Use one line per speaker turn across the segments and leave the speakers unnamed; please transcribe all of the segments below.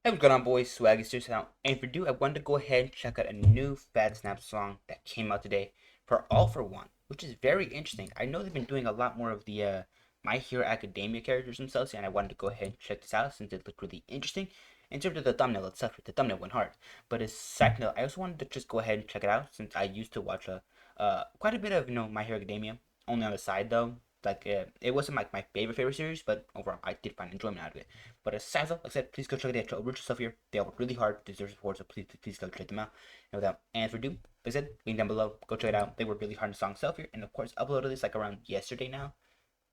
Hey, what's going on, boys? Swaggy just out. And for do, I wanted to go ahead and check out a new Snap song that came out today for All for One, which is very interesting. I know they've been doing a lot more of the My Hero Academia characters themselves, and I wanted to go ahead and check this out since it looked really interesting. In terms of the thumbnail itself, the thumbnail went hard. But as side note, I also wanted to just go ahead and check it out since I used to watch quite a bit of My Hero Academia, only on the side though. It wasn't like my favorite series, but overall I did find enjoyment out of it. But aside from, like I said, please go check the original stuff here. They all work really hard, deserve support, so please go check them out. And without and for do, like I said, link down below. Go check it out. They work really hard on the song itself here, and of course uploaded this like around yesterday now.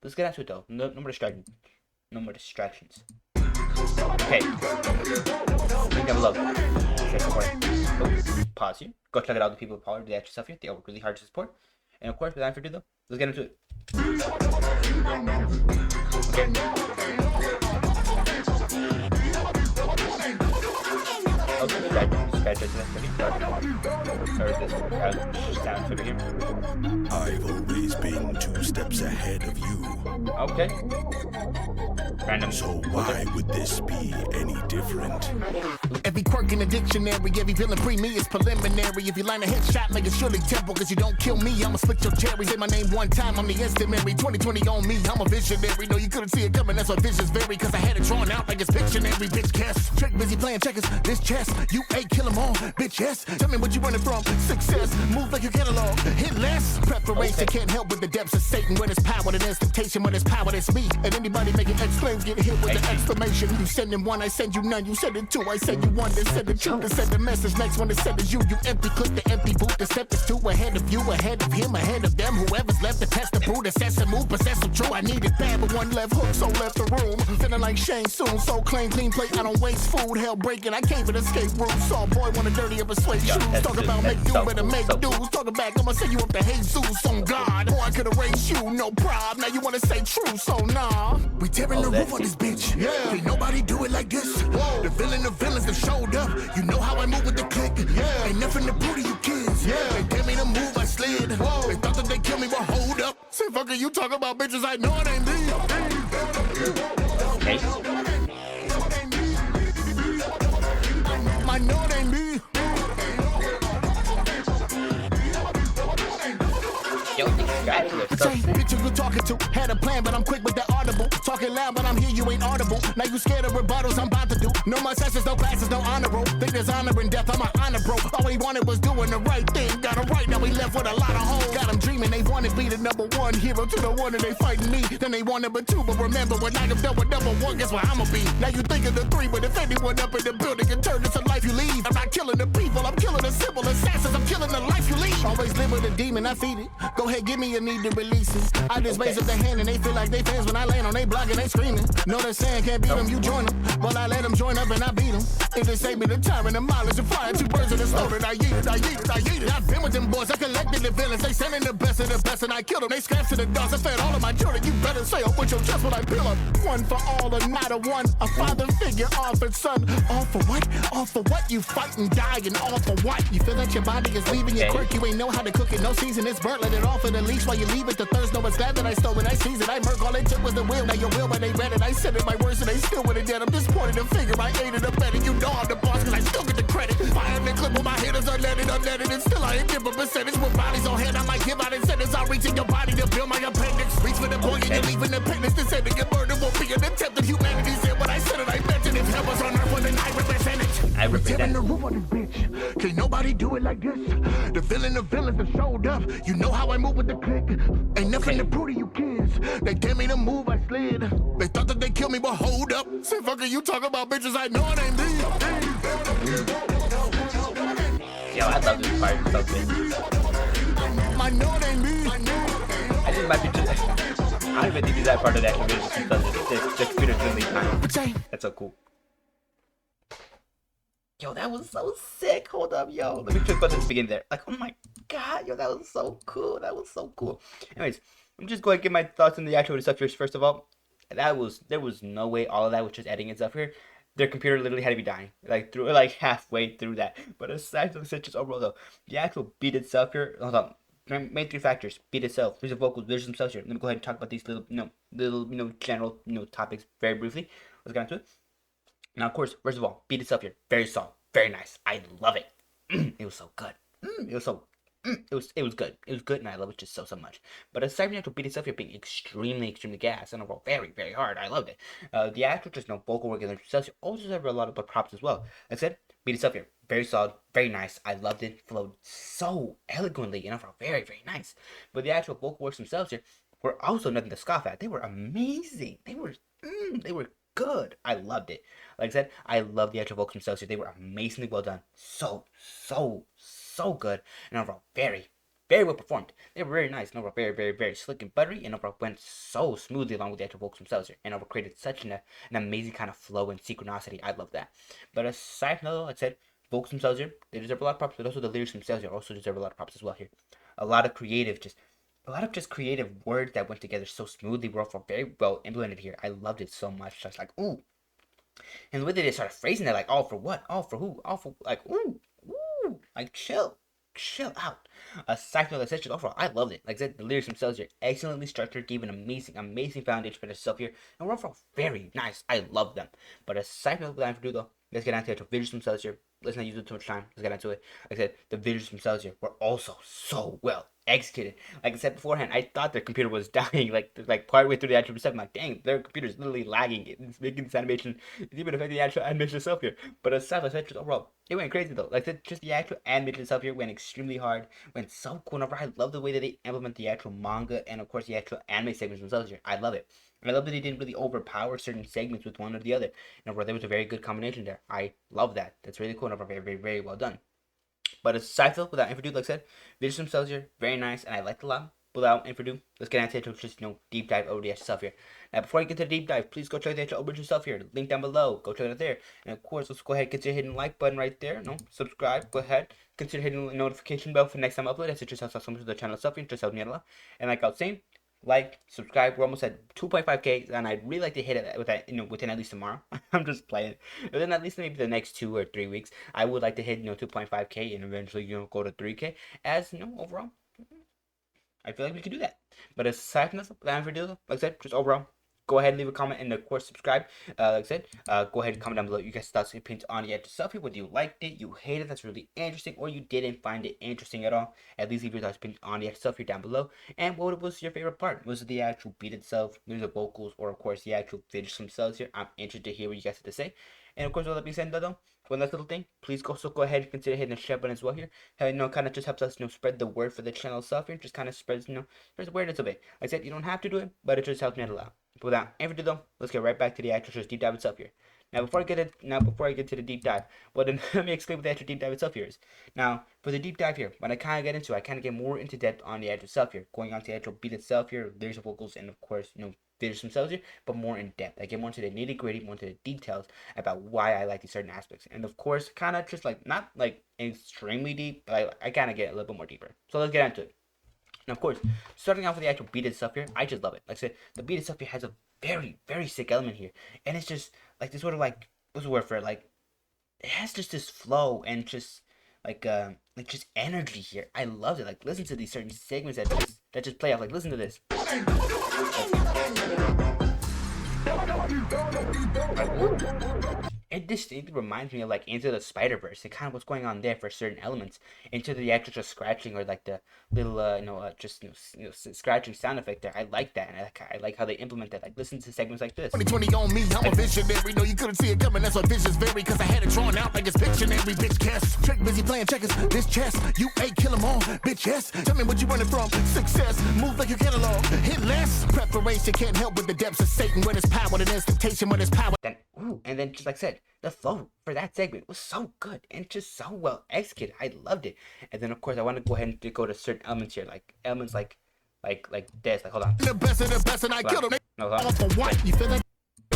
Let's get into it though. No more distractions. No more distractions. Okay. Link down below. Check support. Oh, pause here. Go check it out. The people who the actual stuff here. They all work really hard to support. And of course, without further ado though, let's get into it.
I've always been 2 steps ahead of you.
Okay. Random.
So why would this be any different?
Every quirk in the dictionary, every villain pre me is preliminary. If you line a headshot, make it surely temple, cause you don't kill me, I'ma split your cherries. Say my name one time, I'm the instant Mary. 2020 on me, I'm a visionary. No, you couldn't see it coming, that's why visions vary. Cause I had it drawn out like it's Pictionary. Bitch, guess. Trick busy playing checkers, this chess. You ain't kill 'em all, bitch, yes. Tell me what you running from, success. Move like your catalog, hit less. Preparation can't help with the depths of Satan. When it's power, then instantation. When it's power, that's me. And anybody making exclaims get hit with the exclamation. You sending one, I send you none. You send it two, I send you one. Then send the truth, then send the message. Next one to send is you. You empty, click the empty boot. The step is two ahead of you, ahead of him, ahead of them. Whoever's left to test the boot, assess the move, possess some true. I need it bad, but one left hook, so left the room. Feeling like Shane soon, so clean plate. I don't waste food, hell breaking. I came with escape route. Saw boy wanna dirty up a suede shoes. Talk about make do, better make dues. Talking back, I'ma send you up to Jesus on God. Boy, I could erase you, no problem. Now you wanna say true, so nah. We tearing the roof on this bitch. Yeah, ain't nobody do it like this. Whoa. The villains that showed up. You know how I move with the click. Yeah, ain't nothing to prove to you kids. Yeah, they tell me to move, I slid. Whoa. They thought that they kill me, but hold up. Say fucker, you talk about bitches, I know it ain't me. I know it ain't me.
Yo,
Bitch, you talking to, had a plan, but I'm quick with the audible. Talking loud, but I'm here, you ain't audible. Now you scared of rebuttals, I'm about to do. No more sessions, no classes, no honor roll. Think there's honor in death, I'm an honor bro. All he wanted was doing the right thing. Got him right, now we left with a lot of holes. Got him dreaming, they wanted to be the number one hero to the one, and they fighting me. Then they want number two, but remember, when I am done with number one, guess where I'ma be? Now you think of the three, but if anyone up in the building can turn this a life you leave. I'm not killing the people, I'm killing the simple assassins, I'm killing the life you lead. Always live with a demon, I feed it. Go ahead, give me a need to release it. I just raise up the hand and they feel like they fans when I land on they block and they screaming. No, they're saying can't beat them, you join them. Well, I let them join up and I beat them. If they save me the time and the mileage of fire, 2 birds in the stone, and I yeet it. I've been with them boys, I collected the villains. They sending the best of the best and I killed them. They scraps to the dogs, I fed all of my children. You better say up with your chest when I peel them. One for all or not a one. A father figure, all for son. All for what? All for what? You fight and die and all for what? You feel that your body is leaving your quirk. You ain't know how to cook it, no season. It's burnt, let it off for the leash while you leave it to thirst. No one's glad that I stole it, I seized it. I murk, all it took was the will. Now your will when they read it. I said it, my words and they still with it dead. I'm just pointing the finger, I ate it up better. You know I'm the boss cause I still get the credit. Fire the clip with my hitters, unleaded. And still I ain't give a percentage. With bodies on hand, I might give out incentives. I'll reach in your body to build my appendix. Reach for the point and you leave independence. This end to get murdered won't be an attempt of humanity. Said what I said and I mentioned. If hell was on earth, well then I represent it.
I represent
the roof on this bitch. Can't nobody do it like this. The villains that showed up. You know how I move with the click. Ain't nothing to prove to you kids. They tell me to move, I slid. They thought that they killed me, but hold up. Say fucker, you talk about bitches, I know it ain't me.
Yo, I love this part. It's so good.
I know it ain't me.
I think it might be just. I don't even think it's that part of the actual video because it's computer friendly time. That's so cool. Yo, that was so sick. Hold up, yo. Let me just put this begin there. Like, oh my god, yo, that was so cool. That was so cool. Anyways, I'm just going to get my thoughts on the actual stuff here. First of all, there was no way all of that was just editing and stuff here. Their computer literally had to be dying, like halfway through that. But aside from such as overall though, the actual beat itself here. Hold on. Main 3 factors: beat itself, there's the vocals, there's themselves here. Let me go ahead and talk about these little, general, topics very briefly. Let's get into it. Now, of course, first of all, beat itself here, very solid, very nice. I love it. It was so good. It was so. It was good. It was good, and I love it just so much. But aside from the actual beat itself here being extremely gas and overall very hard, I loved it. The actual just vocal work and themselves also deserve a lot of props as well. Like I said, beat itself here, very solid, very nice. I loved it. Flowed so eloquently and overall very nice. But the actual vocal works themselves here were also nothing to scoff at. They were amazing. They were good. I loved it. Like I said, I love the actual vocals themselves here. They were amazingly well done. So good. And overall, very well performed. They were very nice. And overall, very slick and buttery. And overall, went so smoothly along with the actual vocals themselves here. And overall, created such an amazing kind of flow and synchronicity. I love that. But aside from that, like I said, vocals themselves here, they deserve a lot of props. But also the lyrics themselves here also deserve a lot of props as well here. A lot of creative words that went together so smoothly were also very well implemented here. I loved it so much. Just like, ooh. And the way they started phrasing that, like, all for what? All for who? All for, like, ooh. Like, chill out. Aside from the session, overall, I loved it. Like I said, the lyrics themselves are excellently structured, gave an amazing foundation for itself here, and we're overall very nice. I love them. But aside from what I have to do though, let's get on to the visuals themselves here. Let's not use it too much time. Let's get into it. Like I said, the visuals themselves here were also so well executed. Like I said beforehand, I thought their computer was dying. Like partway through the actual step, I'm like, dang, their computer's literally lagging. It's making this animation. It's even affecting the actual animation itself here. But aside from that, just overall, it went crazy though. Like I said, just the actual animation itself here went extremely hard. Went so cool. And I love the way that they implement the actual manga and of course the actual anime segments themselves here. I love it. And I love that they didn't really overpower certain segments with one or the other. And there was a very good combination there. I love that. That's really cool and very well done. But aside from without further ado, like I said, videos themselves here, very nice, and I liked a lot. Without further ado, let's get into it, just deep dive over the actual stuff here. Now, before I get to the deep dive, please go check the actual original stuff here. Link down below. Go check it out there. And of course, let's go ahead and consider hitting the like button right there. Subscribe. Go ahead. Consider hitting the notification bell for next time I upload. As it just helps out so much with the channel stuff here. Just helps me out a lot. And like I was saying, like, subscribe. We're almost at 2.5k, and I'd really like to hit it with that, within at least tomorrow. I'm just playing. Within at least maybe the next 2 or 3 weeks, I would like to hit 2.5k and eventually go to 3k. As overall, I feel like we could do that. But aside from this, without further ado, like I said, just overall, go ahead and leave a comment and of course subscribe. Like I said, go ahead and comment down below you guys' thoughts and opinions on the actual stuff here. Whether you liked it, you hated it, that's really interesting, or you didn't find it interesting at all. At least leave your thoughts and opinions on the actual stuff here down below. And what was your favorite part? Was it the actual beat itself, the vocals, or of course the actual videos themselves here? I'm interested to hear what you guys have to say. And of course, with that being said though, one last little thing, please also go ahead and consider hitting the share button as well here. Kind of just helps us, spread the word for the channel stuff here. Just kind of spreads, spreads the awareness of it. Like I said, you don't have to do it, but it just helps me out a lot. But without further ado though, let's get right back to the actual just deep dive itself here. Now before I get to the deep dive, well then let me explain what the actual deep dive itself here is. Now for the deep dive here, when I kind of get into it, I kind of get more into depth on the actual stuff here, going on to the actual beat itself here, lyrics, vocals, and of course videos themselves here, but more in depth. I get more into the nitty gritty, more into the details about why I like these certain aspects, and of course, kind of just like not like extremely deep, but I kind of get a little bit more deeper. So let's get into it. And of course, starting off with the actual beat itself here, I just love it. Like I said, the beat itself here has a very sick element here, and it's just like this sort of like what's the word for it? Like it has just this flow and just like just energy here. I love it. Like listen to these certain segments that just play off. Like listen to this. It distinctly reminds me of like Into the Spider-Verse and kind of what's going on there for certain elements. Into the actual just scratching or like the little scratching sound effect there. I like that, and I like how they implement that. Like listen to segments like this.
2020 on me, I'm a visionary. No, you couldn't see it coming. That's why visions vary. Cause I had it drawn out like it's Pictionary. Bitch, guess. Trick busy playing checkers. This chess, you ain't kill 'em all. Bitch, yes. Tell me what you running from. Success, move like your catalog. Hit less. Preparation can't help with the depths of Satan. When it's power, and instantation when it's power.
Then and then just like I said, the flow for that segment was so good and just so well executed. I loved it. And then of course I want to go ahead and go to certain elements here, like elements like this. Like hold on.
The best of the best, and I killed him.
No, hold on.
For what? You feel that?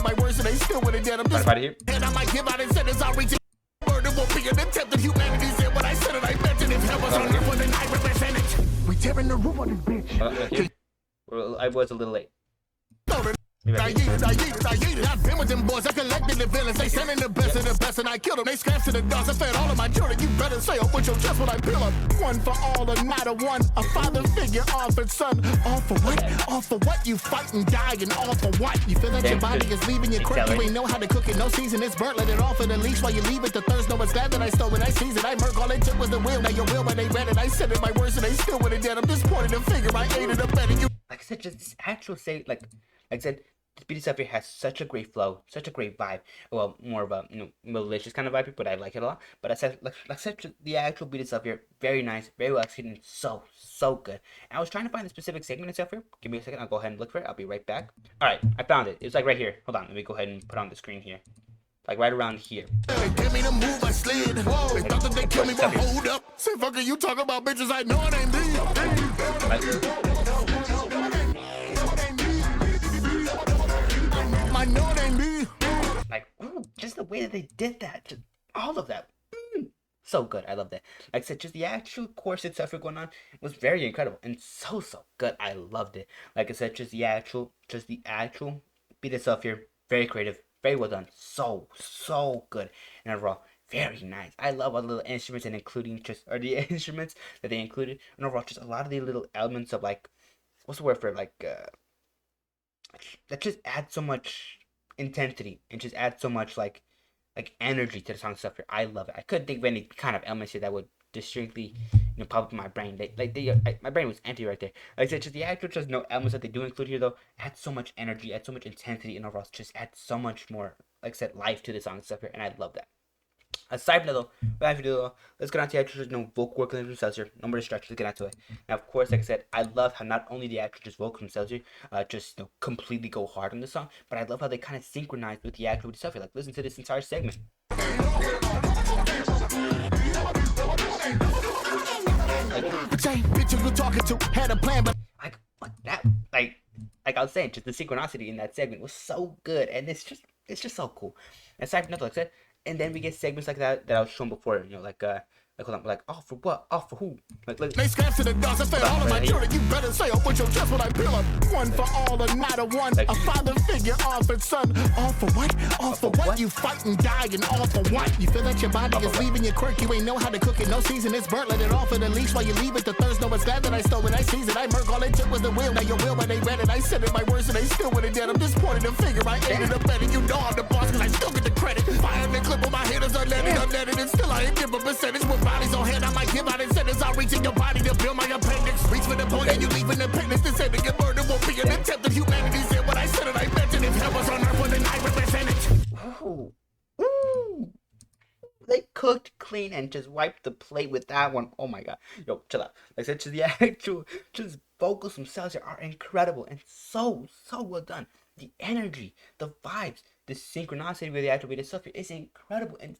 My words and they still with it dead. I'm just
here.
and I might give out and sentence. I'll reach it. Murder won't be an attempt at humanity. Said what I said and I meant it. If hell was on earth, then I represent it. We tearing the roof on this bitch.
Well, I was a little late.
I eat it. I've been with them boys, I collected the villains. They sending the best of the best, and I killed them. They scraps to the dogs. I fed all of my children. You better say up with your chest when I peel them. One for all, or not a one. A father figure, all for son. All for what? All for what? You fight and die, and all for what? You feel that your body is leaving you quick. You ain't know how to cook it. No season, it's burnt. Let it off in the leash while you leave it to thirst. No one's glad that I stole it. I seasoned. I murk. All it took was the will. Now your will when they read it. I said it my words, and they still would have dead. I'm just pointing the finger. I ate it up better. You.
Like I said, just this actual say, like I said. This beat itself here has such a great flow, such a great vibe. Well, more of a malicious kind of vibe, but I like it a lot. But I said, like I said, the actual beat itself here, very nice, very well executed, and so good. And I was trying to find the specific segment itself here. Give me a second, I'll go ahead and look for it. I'll be right back. All right, I found it. It's like right here. Hold on, let me go ahead and put it on the screen here. Like right around here.
Give me the move, I slid. Whoa, they thought that they killed me, but hold up. Say, fucker, you talk about bitches, I know it ain't me.
Like,
I know it ain't me.
like, ooh, just the way that they did that, just all of that, so good. I love that. Like I said, just the actual course itself going on was very incredible and so good. I loved it. Like I said, just the actual beat itself here, very creative, very well done, so good, and overall very nice. I love all the little instruments and including the instruments that they included, and overall just a lot of the little elements of like, what's the word for it? Like that just adds so much intensity and just adds so much like energy to the song stuff here. I love it. I couldn't think of any kind of elements here that would distinctly pop up in my brain. My brain was empty right there. Like I said, just the actual just no elements that they do include here though add so much energy, add so much intensity, and overall just add so much more, like I said, life to the song stuff here, and I love that. Aside from that though, what I have to do though, let's get on to the actual vocal work themselves here. No more distractions, let's get onto it. Now of course, like I said, I love how not only the actual just vocals themselves here completely go hard on the song, but I love how they kind of synchronize with the actual stuff here. Like listen to this entire segment.
Bitch, you talking to had a plan, but
Like what that like I was saying, just the synchronicity in that segment was so good, and it's just so cool. Aside from that, like I said, and then we get segments like that I was shown before, like all for what? All for who? Like
they scraps to the dogs. I fed all of my children. You better say up with your chest when I peel them. One for all, or not a one. A father figure, all for son. All for what? All for what? You fight and die, and all for what? You feel that your body is leaving you quirk. You ain't know how to cook it. No season, it's burnt. Let it off in the leash while you leave it to thirst. No one's glad that I stole it. I seasoned. I murk. All it took was the will. Now your will when they read it. I said it my words, and they still would have dead. I'm just pointing the finger. I ate it up better. You know I'm the boss, cause I still get the credit. Fire the clip on my hitters, unleaded, and still I ain't give a percentage. With bodies on hand, I might give out incentives. I'll reach in your body to build my appendix. Reach for the point and you leave independence. This ain't to get murdered won't be an attempt of humanity. Said what I said and I mentioned. If hell was on earth, well then I represent it.
ooh, ooh. They cooked clean and just wiped the plate with that one. Oh my god. Yo, chill out. Like I said, just the actual just vocals themselves are incredible and so well done. The energy, the vibes, the synchronicity with the actual beat itself is incredible and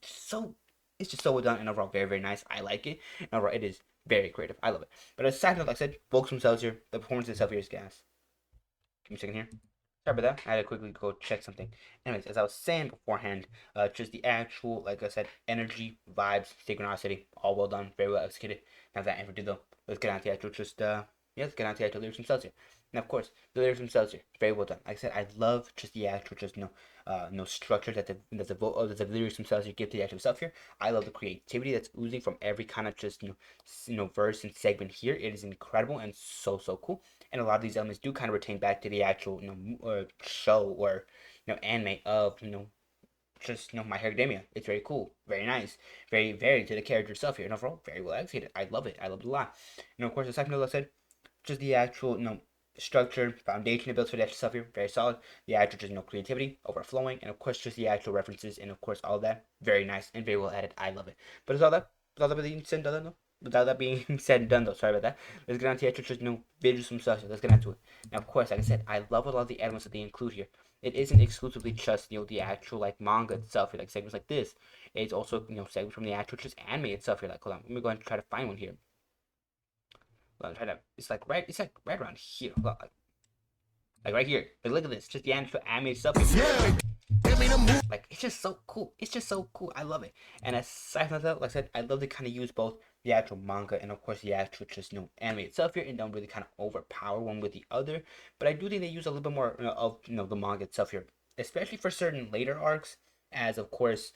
it's just so well done, and overall very nice. I like it. And overall it is very creative. I love it. But aside from that, like I said, vocals themselves here, the performance itself here is gas. Give me a second here. Sorry about that. I had to quickly go check something. Anyways, as I was saying beforehand, just the actual, like I said, energy, vibes, synchronicity, all well done, very well executed. Now that I ever did though, let's get on to the actual let's get on to the actual lyrics themselves here. And of course, the lyrics themselves here, very well done. Like I said, I love just the actual, structure that the lyrics themselves here give to the actual stuff here. I love the creativity that's oozing from every kind of just verse and segment here. It is incredible and so cool. And a lot of these elements do kind of retain back to the actual show or anime of My Hero Academia. It's very cool, very nice, very to the character itself here, and overall very well executed. I love it. I love it a lot. Of course, the second note I said, just the actual structure, foundation it builds for the actual stuff here, very solid. The actual just creativity, overflowing, and of course just the actual references and of course all that, very nice and very well added. I love it. But without that being said and done though, sorry about that. Let's get on to the actual just visuals themselves. Let's get into it. Now of course, like I said, I love a lot of the elements that they include here. It isn't exclusively just the actual like manga itself here, like segments like this. It's also segments from the actual just anime itself here. Like hold on, let me go and try to find one here. It's like right around here. Like right here. Like look at this. Just the anime stuff.
Yeah.
Like it's just so cool. I love it. And aside from that, like I said, I love to kind of use both the actual manga and of course the actual just anime itself here, and don't really kind of overpower one with the other. But I do think they use a little bit more of the manga itself here, especially for certain later arcs, as of course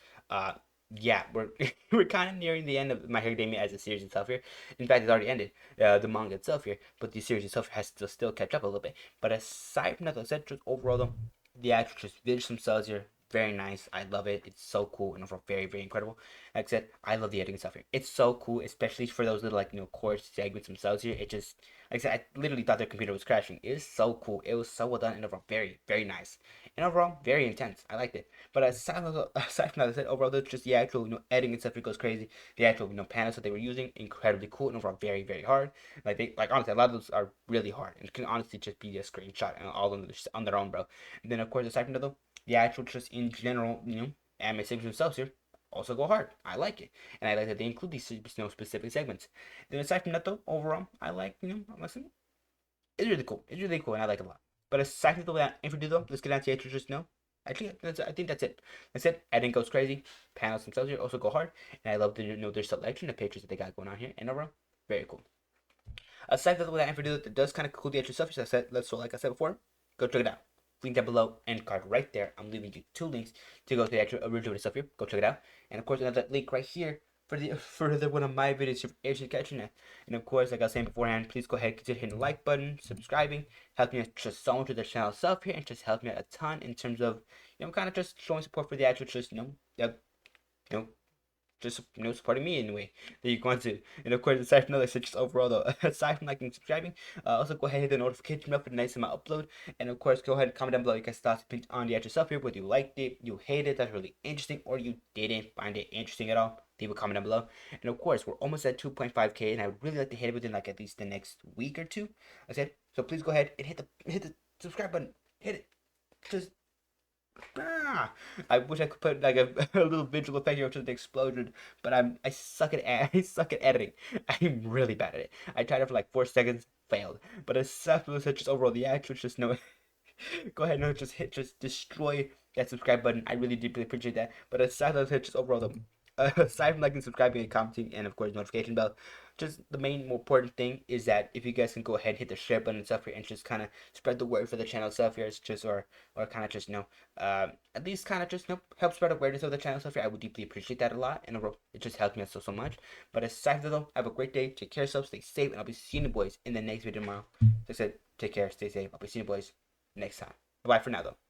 yeah, we're we're kind of nearing the end of My Hero Academia as a series itself here. In fact, it's already ended, the manga itself here, but the series itself has to still catch up a little bit. But aside from that, like I said, just overall though, the actual just visuals themselves here, very nice. I love it. It's so cool and overall very, very incredible. Like I said, I love the editing stuff here. It's so cool, especially for those little like chorus segments themselves here. It just, like I said, I literally thought their computer was crashing. It is so cool. It was so well done and overall very, very nice. And overall, very intense. I liked it. But aside from that, I said overall, that's just the actual editing and stuff. It goes crazy. The actual panels that they were using, incredibly cool and overall very, very hard. Like honestly, a lot of those are really hard and can honestly just be a screenshot and all of them just on their own, bro. And then of course, aside from that though, the actual just in general, anime segments themselves here also go hard. I like it, and I like that they include these specific segments. Then aside from that though, overall, I like listen, it's really cool. It's really cool, and I like it a lot. But aside from that, info though, let's get down to the actual just Actually, I think that's it. That's it. Editing goes crazy. Panels themselves here also go hard, and I love the their selection of pictures that they got going on here. And overall, very cool. Aside from that, info that does kind of cool the extra stuff. Like I said before, go check it out. Link down below, end card right there. I'm leaving you 2 links to go to the actual original stuff here. Go check it out. And of course, another link right here for the one of my videos if you're catching it. And of course, like I was saying beforehand, please go ahead, consider hitting the like button, subscribing, help me out just so much with the channel itself here, and just help me out a ton in terms of kind of just showing support for the actual just just supporting me in a way that you want to. And of course, aside from that, just overall though, aside from liking and subscribing, also go ahead and hit the notification bell for the next time I upload. And of course, go ahead and comment down below your guys' thoughts on the actual stuff here, whether you liked it, you hated it, that's really interesting, or you didn't find it interesting at all. Leave a comment down below. And of course, we're almost at 2.5k, and I would really like to hit it within like at least the next week or two. I said, so please go ahead and hit the subscribe button. Hit it. Just I wish I could put like a little visual effect here to the explosion, but I suck at I suck at editing. I'm really bad at it. I tried it for like 4 seconds, failed. But aside from this, just overall the actual just go ahead and just destroy that subscribe button. I really deeply appreciate that. But aside from this, just overall aside from liking, subscribing, and commenting, and of course notification bell, just the main more important thing is that if you guys can go ahead and hit the share button and stuff here and just kind of spread the word for the channel stuff here, it's just or kind of just at least kind of just help spread awareness of the channel stuff here. I would deeply appreciate that a lot, and it just helps me out so much. But aside from that though, have a great day, take care of yourself, stay safe, and I'll be seeing you boys in the next video tomorrow. Like I said, take care, stay safe. I'll be seeing you boys next time. Bye for now though.